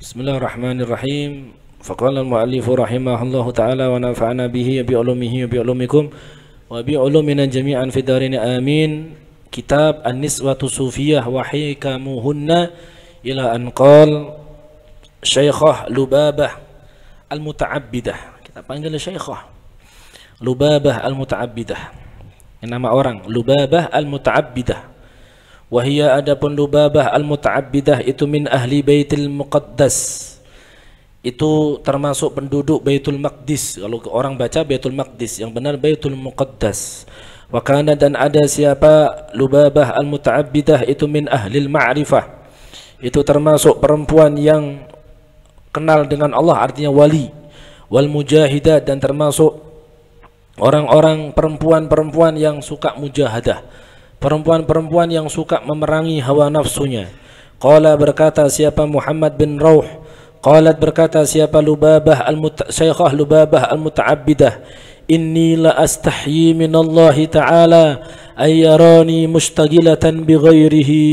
Bismillahirrahmanirrahim. Faqala al-mu'allifu rahimahullahu ta'ala wa nafa'ana bihi bi ulumihi wa bi ulumikum wa bi ulumina jami'an fid darin amin. Kitab An-Niswatu Sufiyah wa hikamuhunna ila an qala Syekhah Lubabah Al-Muta'abbidah. Kita panggil Syekhah Lubabah Al-Muta'abbidah. Nama orang Lubabah Al-Muta'abbidah. Wahia adapun Lubabah Al-Muta'abbidah itu min ahli Baitul Muqaddas. Itu termasuk penduduk Baitul Maqdis. Kalau orang baca Baitul Maqdis, yang benar Baitul Muqaddas. Wa kana, dan ada siapa Lubabah Al-Muta'abbidah itu min ahli ma'rifah. Itu termasuk perempuan yang kenal dengan Allah, artinya wali. Wal mujahidah, dan termasuk orang-orang perempuan-perempuan yang suka mujahadah, perempuan-perempuan yang suka memerangi hawa nafsunya. Qala, berkata siapa Muhammad bin Rauh. Qalat, berkata siapa Lubabah Syekhah Lubabah Al-Muta'abbidah, inni la astahyi minallahi ta'ala ayyarani mustaghilatan bighairihi.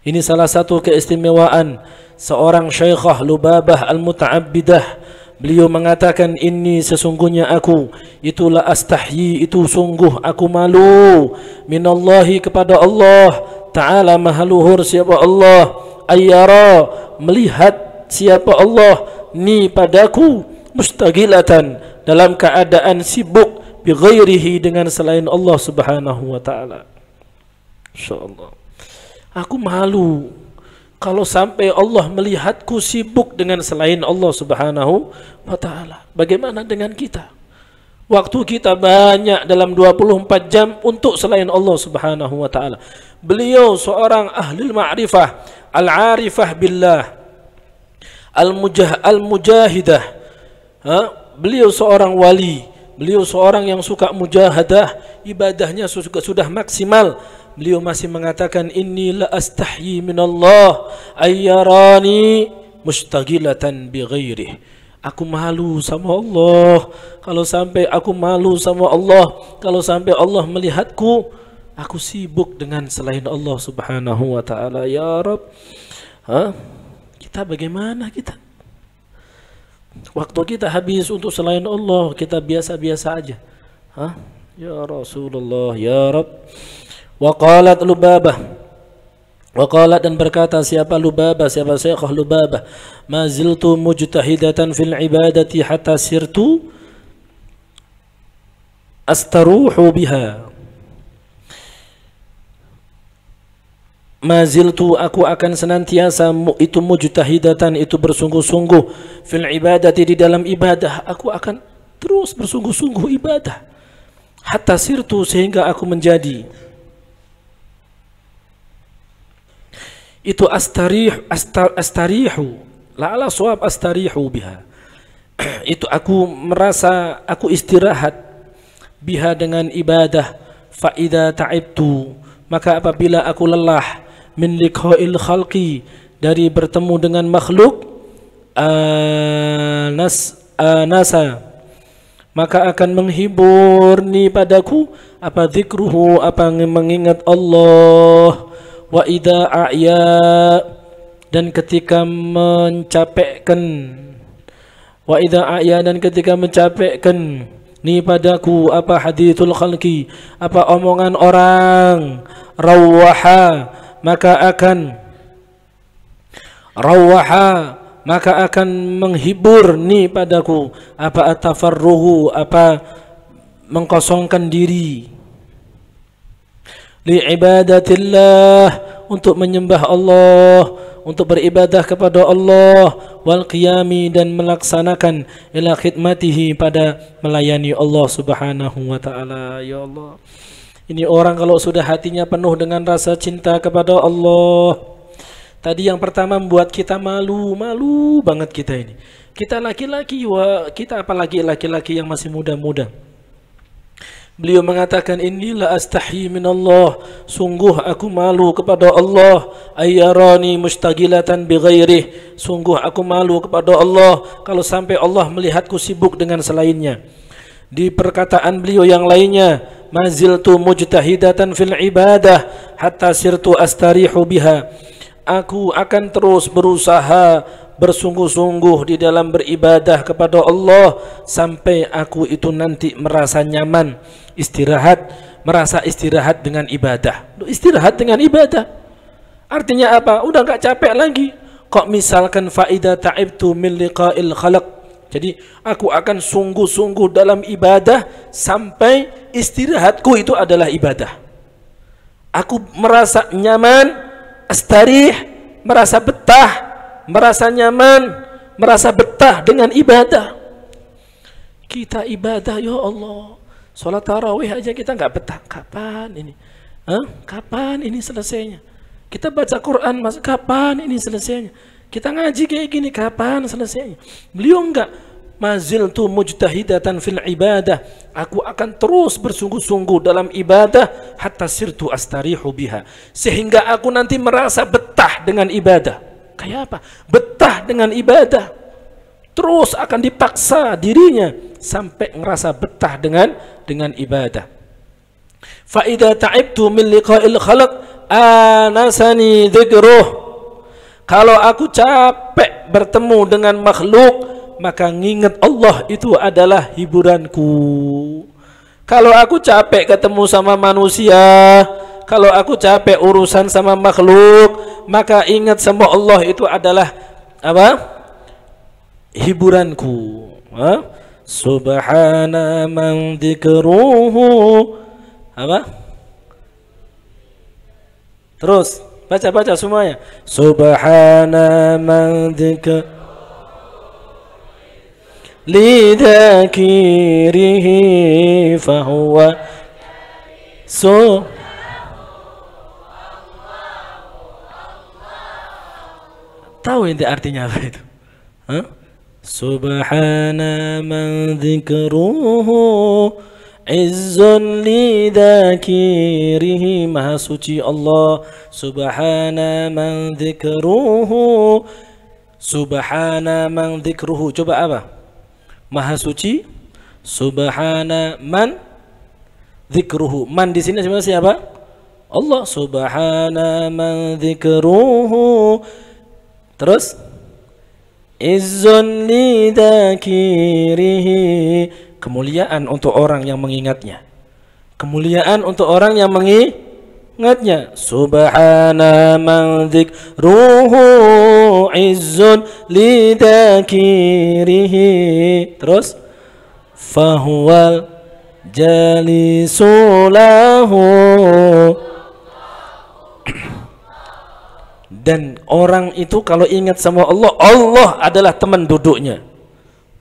Ini salah satu keistimewaan seorang Syekhah Lubabah Al-Muta'abbidah. Beliau mengatakan, inni sesungguhnya aku, itulah astahyi, itu sungguh aku malu, minallahi kepada Allah Ta'ala, maha luhur siapa Allah, ayyara, melihat siapa Allah, ni padaku, mustaghilatan, dalam keadaan sibuk, bighairihi, dengan selain Allah Subhanahu wa Ta'ala. Insyaallah, aku malu kalau sampai Allah melihatku sibuk dengan selain Allah Subhanahu wa Ta'ala. Bagaimana dengan kita? Waktu kita banyak dalam 24 jam untuk selain Allah Subhanahu wa Ta'ala. Beliau seorang ahli ma'rifah, al-arifah billah, al-mujahidah. Beliau seorang wali, beliau seorang yang suka mujahadah, ibadahnya sudah maksimal. Beliau masih mengatakan, inni la astahyi minallah ayyarani mustaghilatan bighairih. Aku malu sama Allah kalau sampai aku malu sama Allah kalau sampai Allah melihatku aku sibuk dengan selain Allah Subhanahu wa Ta'ala. Ya Rabb, kita bagaimana kita? Waktu kita habis untuk selain Allah, kita biasa-biasa aja. Ya Rasulullah, ya Rabb. Waqalat Lubabah, waqalat, dan berkata siapa Lubabah, siapa Syekhah Lubabah, ma ziltu mujtahidatan fil ibadati hatta sirtu astaruhu biha. Ma ziltu, aku akan senantiasa, itu mujtahidatan, itu bersungguh-sungguh, fil ibadati, di dalam ibadah, aku akan terus bersungguh-sungguh ibadah, hatta sirtu, sehingga aku menjadi, itu astarihu la ala suab astarihu biha. Itu aku merasa aku istirahat biha, dengan ibadah. Fa idza ta'ibtu, maka apabila aku lelah, min liqa'il khalqi, dari bertemu dengan makhluk, anasa, maka akan menghibur ni padaku apa zikruhu, apa mengingat Allah. Wa idza a'ya, dan ketika mencapekkan, wa idza a'ya, dan ketika mencapekkan ni padaku apa hadithul khalqi, apa omongan orang, rawaha, maka akan menghibur ni padaku apa atafarruhu, apa mengkosongkan diri, li ibadatillah, untuk menyembah Allah, untuk beribadah kepada Allah, wal qiyami, dan melaksanakan ila khidmatihi, pada melayani Allah Subhanahu wa Ta'ala. Ya Allah, ini orang kalau sudah hatinya penuh dengan rasa cinta kepada Allah, tadi yang pertama membuat kita malu banget kita ini. Kita laki-laki, kita apalagi laki-laki yang masih muda-muda. Beliau mengatakan, inilah astahyi minallah, sungguh aku malu kepada Allah, ayyarani mustaghilatan bighairih, sungguh aku malu kepada Allah kalau sampai Allah melihatku sibuk dengan selainnya. Di perkataan beliau yang lainnya, maziltu mujtahidatan fil ibadah hatta sirtu astarihu biha. aku akan terus berusaha bersungguh-sungguh di dalam beribadah kepada Allah sampai aku itu nanti merasa nyaman merasa istirahat dengan ibadah. Istirahat dengan ibadah artinya apa? Udah gak capek lagi. Kok misalkan faida ta'ibtu min liqa'il khalaq, jadi aku akan sungguh-sungguh dalam ibadah sampai istirahatku itu adalah ibadah. Aku merasa nyaman, astarih, merasa betah, merasa nyaman, merasa betah dengan ibadah. Kita ibadah, ya Allah, sholat tarawih aja kita nggak betah. Kapan ini? Kapan ini selesainya? Kita baca Quran, kapan ini selesainya? Kita ngaji kayak gini, kapan selesainya? Beliau enggak, maziltu mujtahidatan fil ibadah, aku akan terus bersungguh-sungguh dalam ibadah hatta sirtu astarihu biha, sehingga aku nanti merasa betah dengan ibadah. Kayak apa? Betah dengan ibadah. Terus akan dipaksa dirinya sampai ngerasa betah dengan ibadah. Fa idza ta'ibtu min liqa'il khalaq anasani dzikruh. Kalau aku capek bertemu dengan makhluk, maka nginget Allah itu adalah hiburanku. Kalau aku capek ketemu sama manusia, kalau aku capek urusan sama makhluk, maka ingat sama Allah itu adalah apa? Hiburanku. Subhana man dzikruhu apa? Terus baca semuanya. Subhana man dzikruhu lidakirihi fahuwa tahu inti artinya apa itu? Subhana man dzikruhu izzun lidakirihi, maha suci Allah. Subhana man dzikruhu, subhana man dzikruhu, coba apa? Maha suci, subhana man dzikruhu. Man di sini sebenarnya siapa? Allah. Subhana man dzikruhu. Terus izzun lidakirihi, kemuliaan untuk orang yang mengingatnya. Kemuliaan untuk orang yang mengingatnya. Subhana man dzikruhu izzun lidakirihi. Terus fahuwal jalisulahu, dan orang itu kalau ingat sama Allah, Allah adalah teman duduknya.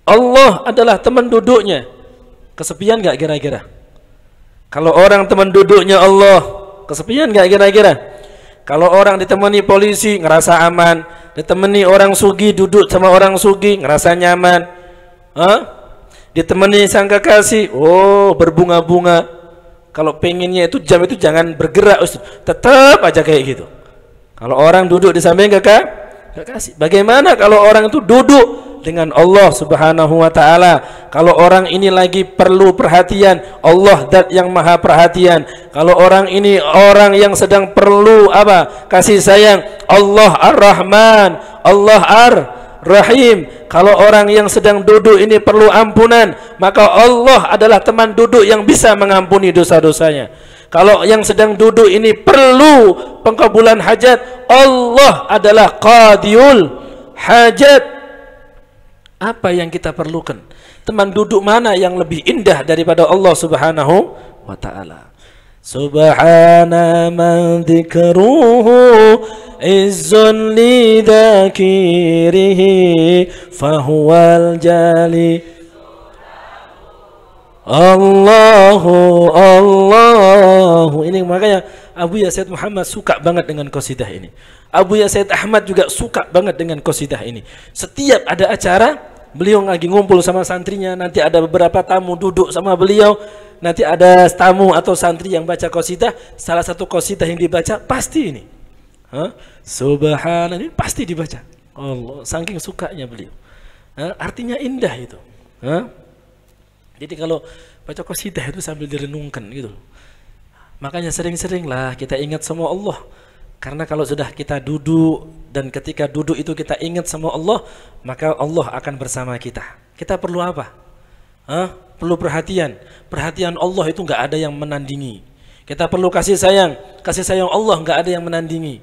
Allah adalah teman duduknya. Kesepian gak kira-kira? Kalau orang teman duduknya Allah, kesepian gak kira-kira? Kalau orang ditemani polisi ngerasa aman, ditemani orang sugi duduk sama orang sugi ngerasa nyaman, ditemani sang kekasih, oh berbunga-bunga. Kalau pengennya itu jam itu jangan bergerak, tetap aja kayak gitu. Kalau orang duduk di samping kekasih, bagaimana kalau orang itu duduk dengan Allah Subhanahu wa taala? Kalau orang ini lagi perlu perhatian, Allah zat yang maha perhatian. Kalau orang ini orang yang sedang perlu apa? Kasih sayang, Allah Ar-Rahman, Allah Ar-Rahim. Kalau orang yang sedang duduk ini perlu ampunan, maka Allah adalah teman duduk yang bisa mengampuni dosa-dosanya. Kalau yang sedang duduk ini perlu pengkabulan hajat, Allah adalah qadiyul hajat. Apa yang kita perlukan? Teman duduk mana yang lebih indah daripada Allah Subhanahu wa ta'ala? Subhana man dzikruhu izzun lidakirihi fahuwal jali. Allahu. Ini makanya Abu Ya Said Muhammad suka banget dengan qasidah ini. Abu Ya Said Ahmad juga suka banget dengan qasidah ini. Setiap ada acara, beliau lagi ngumpul sama santrinya, nanti ada beberapa tamu duduk sama beliau, nanti ada tamu atau santri yang baca qasidah, salah satu qasidah yang dibaca pasti ini. Subhanallah, ini pasti dibaca. Allah, saking sukanya beliau. Artinya indah itu. Jadi kalau baca qasidah itu sambil direnungkan gitu. Makanya sering-seringlah kita ingat sama Allah. Karena kalau sudah kita duduk dan ketika duduk itu kita ingat sama Allah, maka Allah akan bersama kita. Kita perlu apa? Perlu perhatian. Perhatian Allah itu nggak ada yang menandingi. Kita perlu kasih sayang Allah nggak ada yang menandingi.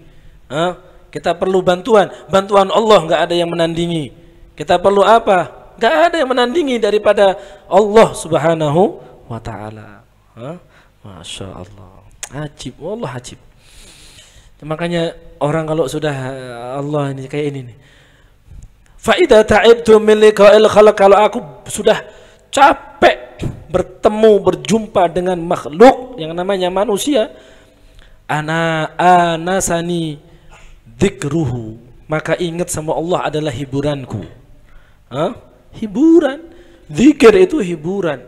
Kita perlu bantuan Allah nggak ada yang menandingi. Kita perlu apa? Nggak ada yang menandingi daripada Allah Subhanahu wa Ta'ala. Masya Allah, ajib, wallah ajib. Makanya orang kalau sudah Allah ini kayak ini nih. Fa idza ta'ibtu min liqa'il khalq, kalau aku sudah capek berjumpa dengan makhluk yang namanya manusia, anasani dzikruhu, maka ingat sama Allah adalah hiburanku. Hiburan, zikir itu hiburan.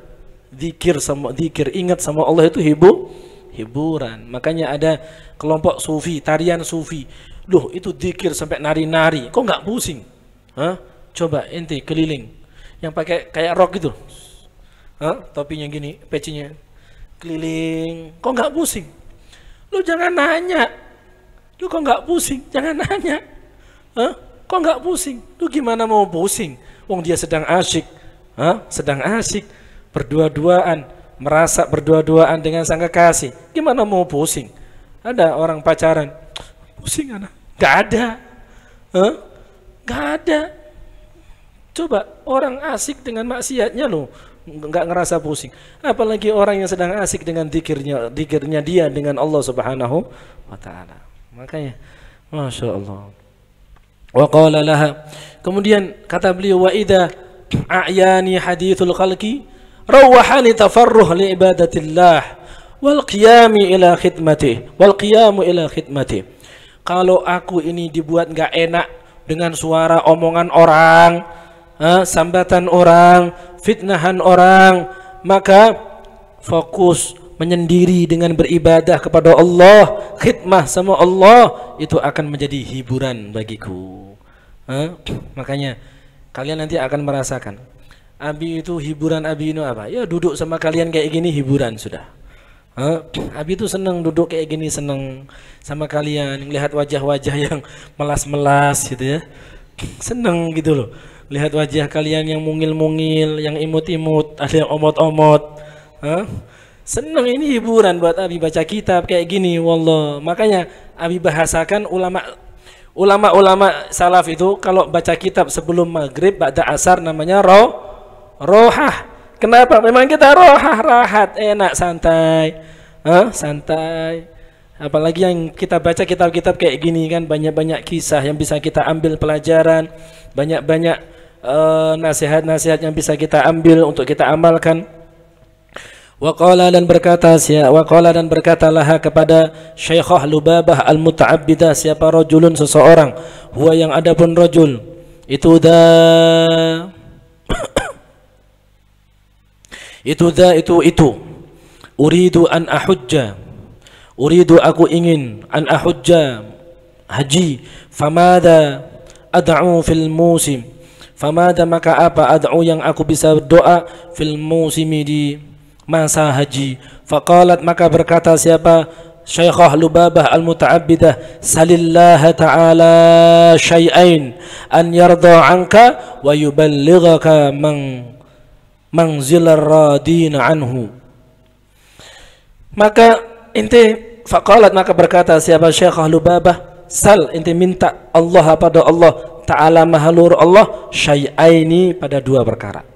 Zikir, ingat sama Allah itu hiburan. Makanya ada kelompok sufi, tarian sufi. Loh, itu zikir sampai nari-nari, kok nggak pusing? Coba ente keliling yang pakai kayak rock gitu, topinya gini, pecinya keliling, kok nggak pusing? Lu jangan nanya, lu kok nggak pusing? Jangan nanya, kok nggak pusing? Lu gimana mau pusing? Wong dia sedang asyik, sedang asyik berdua-duaan, merasa berdua-duaan dengan sang kekasih. Gimana mau pusing? Ada orang pacaran, pusing anak? Gak ada, gak ada. Coba orang asik dengan maksiatnya loh, nggak ngerasa pusing. Apalagi orang yang sedang asik dengan dikirnya dia dengan Allah Subhanahu wa Ta'ala. Makanya, Masya Allah. Wa qala laha, kemudian kata beliau, wa idza a'yani hadithul khalqi rawahani tafarruh li ibadatillah wal qiyamu ila khidmatih. Kalau aku ini dibuat nggak enak dengan suara omongan orang, sambatan orang, fitnahan orang, maka fokus menyendiri dengan beribadah kepada Allah, khidmah sama Allah, itu akan menjadi hiburan bagiku. Makanya kalian nanti akan merasakan, Abi itu hiburan Abi itu apa? Ya duduk sama kalian kayak gini hiburan sudah. Abi itu senang duduk kayak gini, senang sama kalian, lihat wajah-wajah yang melas-melas gitu ya, senang gitu loh. Lihat wajah kalian yang mungil-mungil, yang imut-imut, ada yang omot-omot. Senang, ini hiburan buat Abi baca kitab kayak gini, wallah. Makanya Abi bahasakan ulama salaf itu kalau baca kitab sebelum maghrib, ba'da asar namanya rohah. Kenapa? Memang kita rohah, rahat, enak, santai. Santai. Apalagi yang kita baca kitab-kitab kayak gini kan, banyak-banyak kisah yang bisa kita ambil pelajaran, banyak-banyak nasihat-nasihat yang bisa kita ambil untuk kita amalkan. Waqala dan berkatalah kepada Syekhah Lubabah Al-Muta'abbidah, siapa rajulun seseorang, huwa yang adapun rajul itu uridu an ahujja, uridu aku ingin an ahujja haji, famada ad'u fil musim, famada maka apa ad'u yang aku bisa berdoa fil musimi di masa haji. Faqalat maka berkata siapa Syekhah Lubabah Al-Muta'abbidah, salillaha ta'ala syai'ain an yarda anka wa yuballighaka manzilar radina anhu. Maka inti faqalat maka berkata siapa Syekhah Lubabah, sal inti minta Allah pada Allah Ta'ala mahalur Allah syai'aini pada dua perkara.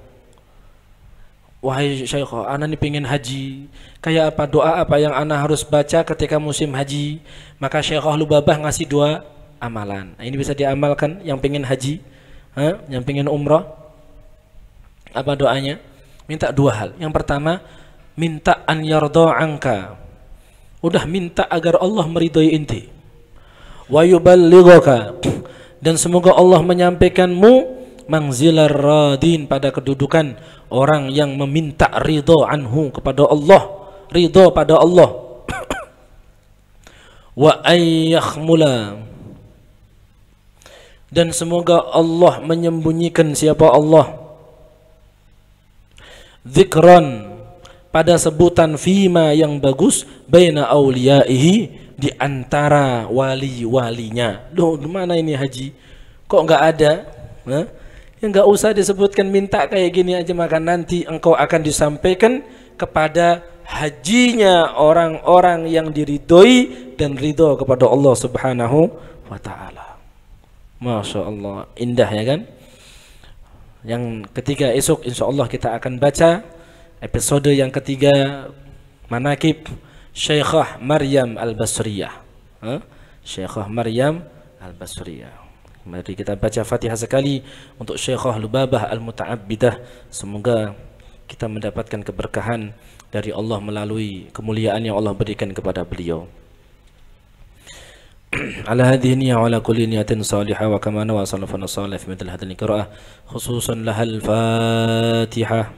Wahai Syekhah, ana ini pengen haji, kayak apa, doa apa yang ana harus baca ketika musim haji? Maka Syekhah Lubabah ngasih dua amalan. Nah, ini bisa diamalkan yang pengen haji, yang pengen umrah. Apa doanya? Minta dua hal. Yang pertama, minta an yarda anka, udah minta agar Allah meridhai inti. Wa yuballighaka, dan semoga Allah menyampaikanmu manzilar radin, pada kedudukan orang yang meminta ridho anhu kepada Allah, ridho pada Allah. Wa ayyakhmula, dan semoga Allah menyembunyikan siapa Allah, zikran, pada sebutan fima yang bagus, baina auliyaihi, di antara wali-walinya. Loh, mana ini haji? Kok nggak ada? Hah? Ya nggak usah disebutkan, minta kayak gini aja, maka nanti engkau akan disampaikan kepada hajinya orang-orang yang diridhoi dan ridho kepada Allah Subhanahu wa ta'ala. Masya Allah, indah ya kan? Yang ketiga esok insya Allah kita akan baca episode yang ketiga, manakib Syekhah Maryam Al-Basriyah. Syekhah Maryam Al-Basriyah. Mari kita baca Fatihah sekali untuk Syekhah Lubabah Al-Muta'abbidah. Semoga kita mendapatkan keberkahan dari Allah melalui kemuliaan yang Allah berikan kepada beliau. Ala hadhihi niyyah wa ala kulli niyatin salihah wa kama nawa salafana salih fi mithli hadhihi al-qira'ah khususan lahal Fatihah.